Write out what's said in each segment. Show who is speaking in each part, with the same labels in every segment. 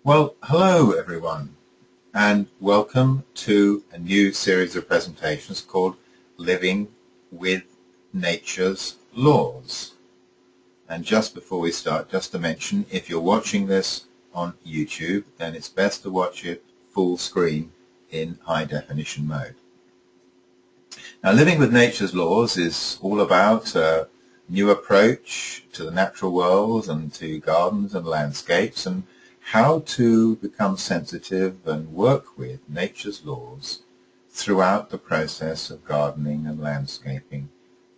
Speaker 1: Well, hello everyone, and welcome to a new series of presentations called Living with Nature's Laws. And just before we start, just to mention, if you're watching this on YouTube, then it's best to watch it full screen in high definition mode. Now, Living with Nature's Laws is all about a new approach to the natural world and to gardens and landscapes, and how to become sensitive and work with nature's laws throughout the process of gardening and landscaping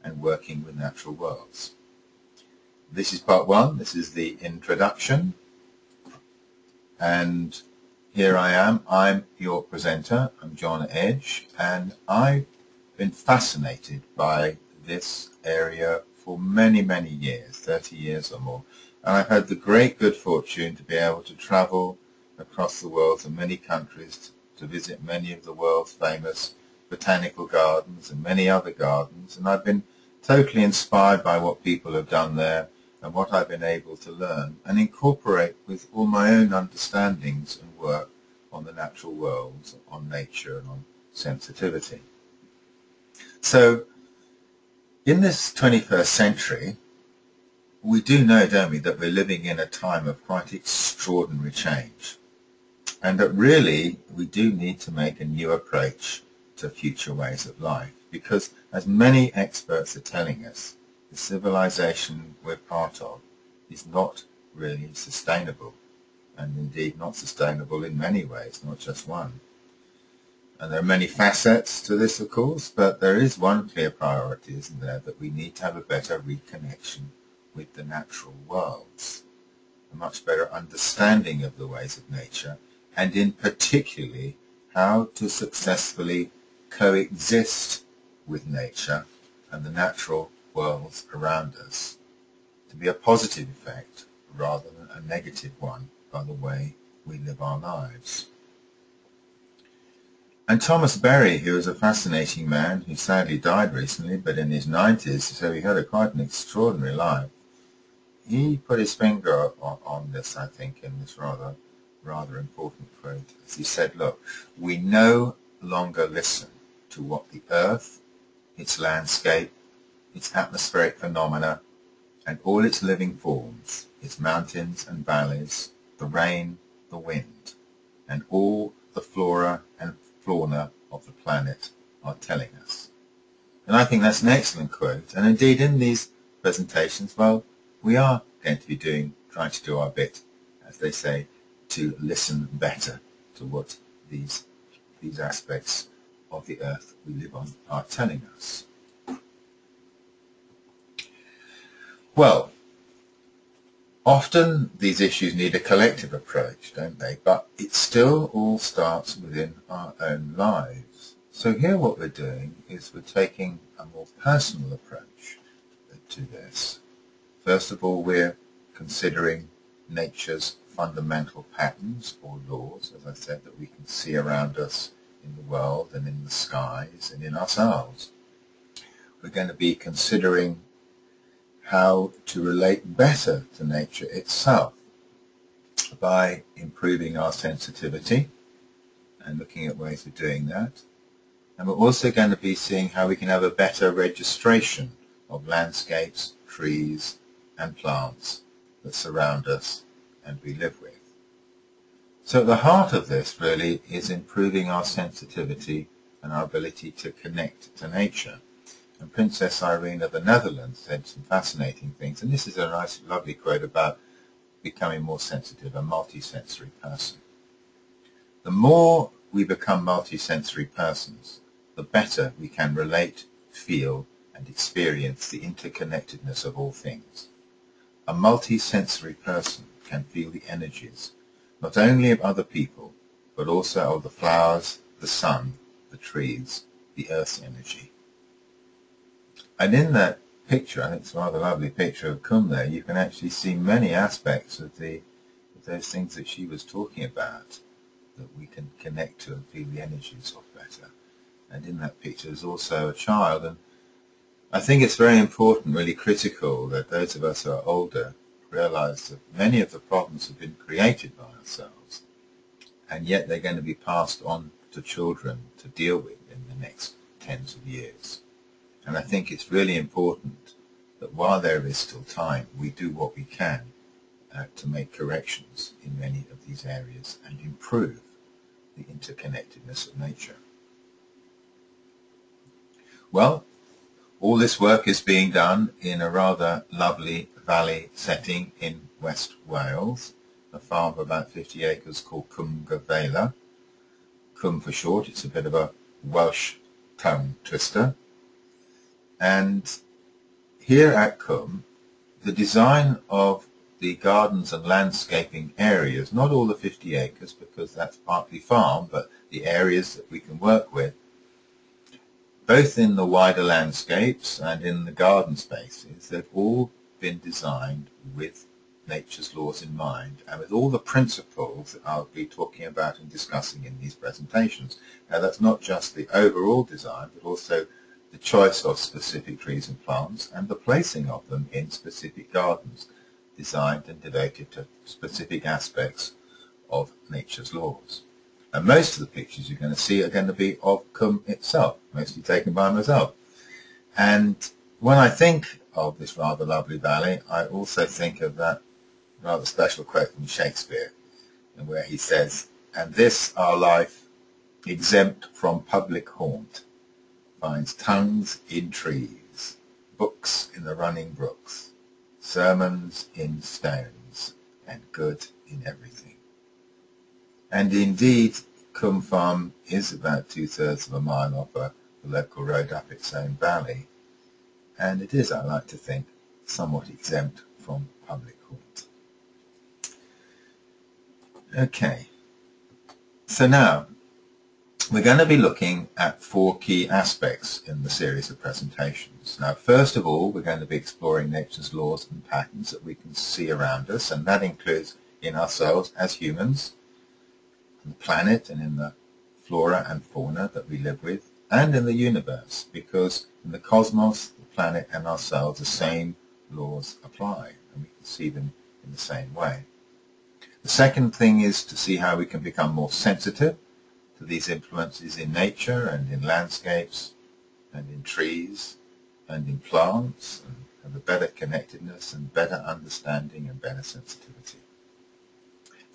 Speaker 1: and working with natural worlds. This is part one. This is the introduction. And here I am. I'm your presenter. I'm John Edge, and I've been fascinated by this area for many, many years, 30 years or more. And I've had the great good fortune to be able to travel across the world to many countries to visit many of the world's famous botanical gardens and many other gardens. And I've been totally inspired by what people have done there and what I've been able to learn and incorporate with all my own understandings and work on the natural world, on nature and on sensitivity. So in this 21st century, we do know, don't we, that we're living in a time of quite extraordinary change, and that really we do need to make a new approach to future ways of life, because as many experts are telling us, the civilization we're part of is not really sustainable, and indeed not sustainable in many ways, not just one. And there are many facets to this, of course, but there is one clear priority, isn't there, that we need to have a better reconnection with the natural worlds, a much better understanding of the ways of nature, and in particularly how to successfully coexist with nature and the natural worlds around us to be a positive effect rather than a negative one by the way we live our lives. And Thomas Berry, who was a fascinating man who sadly died recently, but in his 90s, so he had quite an extraordinary life, he put his finger on this, I think, in this rather important quote. As he said, look, we no longer listen to what the earth, its landscape, its atmospheric phenomena, and all its living forms, its mountains and valleys, the rain, the wind, and all the flora and fauna of the planet are telling us. And I think that's an excellent quote. And indeed, in these presentations, well, we are going to be trying to do our bit, as they say, to listen better to what these aspects of the earth we live on are telling us. Well, often these issues need a collective approach, don't they? But it still all starts within our own lives. So here what we're doing is we're taking a more personal approach to this. First of all, we're considering nature's fundamental patterns or laws, as I said, that we can see around us in the world and in the skies and in ourselves. We're going to be considering how to relate better to nature itself by improving our sensitivity and looking at ways of doing that. And we're also going to be seeing how we can have a better registration of landscapes, trees, and plants that surround us and we live with. So at the heart of this really is improving our sensitivity and our ability to connect to nature. And Princess Irene of the Netherlands said some fascinating things, and this is a nice, lovely quote about becoming more sensitive, a multisensory person. The more we become multisensory persons, the better we can relate, feel, and experience the interconnectedness of all things. A multisensory person can feel the energies, not only of other people, but also of the flowers, the sun, the trees, the earth's energy. And in that picture, I think it's a rather lovely picture of Kum there, you can actually see many aspects of those things that she was talking about that we can connect to and feel the energies of better. And in that picture is also a child, and I think it's very important, really critical, that those of us who are older realise that many of the problems have been created by ourselves, and yet they're going to be passed on to children to deal with in the next tens of years. And I think it's really important that while there is still time, we do what we can to make corrections in many of these areas and improve the interconnectedness of nature. Well, all this work is being done in a rather lovely valley setting in West Wales, a farm of about 50 acres called Cwm Gyfeilion. Cwm for short, it's a bit of a Welsh tongue twister. And here at Cwm, the design of the gardens and landscaping areas, not all the 50 acres because that's partly farm, but the areas that we can work with, both in the wider landscapes and in the garden spaces, they've all been designed with nature's laws in mind and with all the principles that I'll be talking about and discussing in these presentations. Now that's not just the overall design, but also the choice of specific trees and plants and the placing of them in specific gardens designed and devoted to specific aspects of nature's laws. And most of the pictures you're going to see are going to be of Cwm itself, mostly taken by myself. And when I think of this rather lovely valley, I also think of that rather special quote from Shakespeare, where he says, "And this our life, exempt from public haunt, finds tongues in trees, books in the running brooks, sermons in stones, and good in everything." And indeed, Cwm Farm is about 2/3 of a mile off the local road up its own valley, and it is, I like to think, somewhat exempt from public haunt. Okay, so now we're going to be looking at 4 key aspects in the series of presentations. Now, first of all, we're going to be exploring nature's laws and patterns that we can see around us, and that includes in ourselves as humans, on the planet and in the flora and fauna that we live with, and in the universe, because in the cosmos, the planet and ourselves, the same laws apply, and we can see them in the same way. The second thing is to see how we can become more sensitive to these influences in nature and in landscapes and in trees and in plants, and have a better connectedness and better understanding and better sensitivity.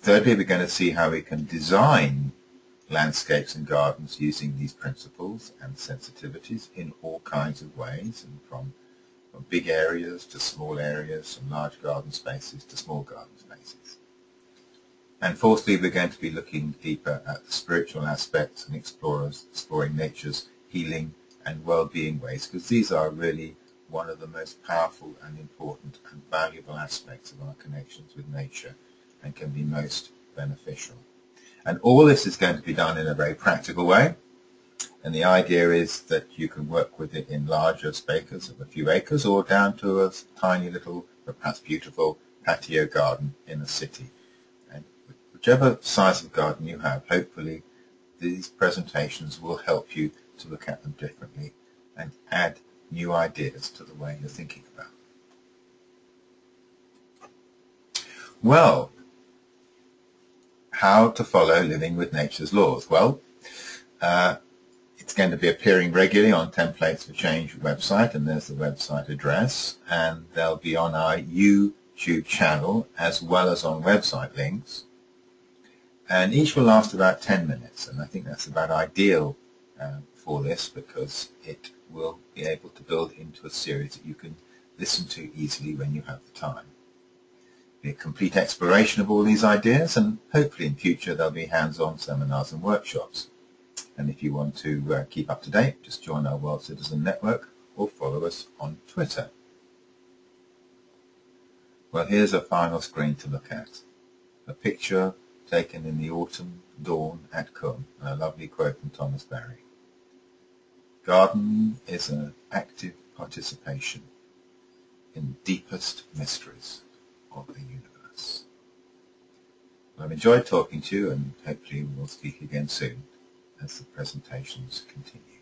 Speaker 1: Thirdly, we're going to see how we can design landscapes and gardens using these principles and sensitivities in all kinds of ways, and from big areas to small areas, from large garden spaces to small garden spaces. And fourthly, we're going to be looking deeper at the spiritual aspects and exploring nature's healing and well-being ways, because these are really one of the most powerful and important and valuable aspects of our connections with nature and can be most beneficial. And all this is going to be done in a very practical way, and the idea is that you can work with it in larger spaces of a few acres or down to a tiny little, but perhaps beautiful patio garden in a city. And whichever size of garden you have, hopefully these presentations will help you to look at them differently and add new ideas to the way you're thinking about them. Well, how to follow living with nature's laws? Well, it's going to be appearing regularly on Templates for Change website, and there's the website address, and they'll be on our YouTube channel as well as on website links, and each will last about 10 minutes, and I think that's about ideal for this, because it will be able to build into a series that you can listen to easily when you have the time. Be a complete exploration of all these ideas, and hopefully in future there'll be hands-on seminars and workshops. And if you want to keep up to date, just join our World Citizen Network or follow us on Twitter. Well, here's a final screen to look at. A picture taken in the autumn dawn at Cwm, and a lovely quote from Thomas Berry. Gardening is an active participation in the deepest mysteries of the universe. Well, I've enjoyed talking to you, and hopefully we'll speak again soon as the presentations continue.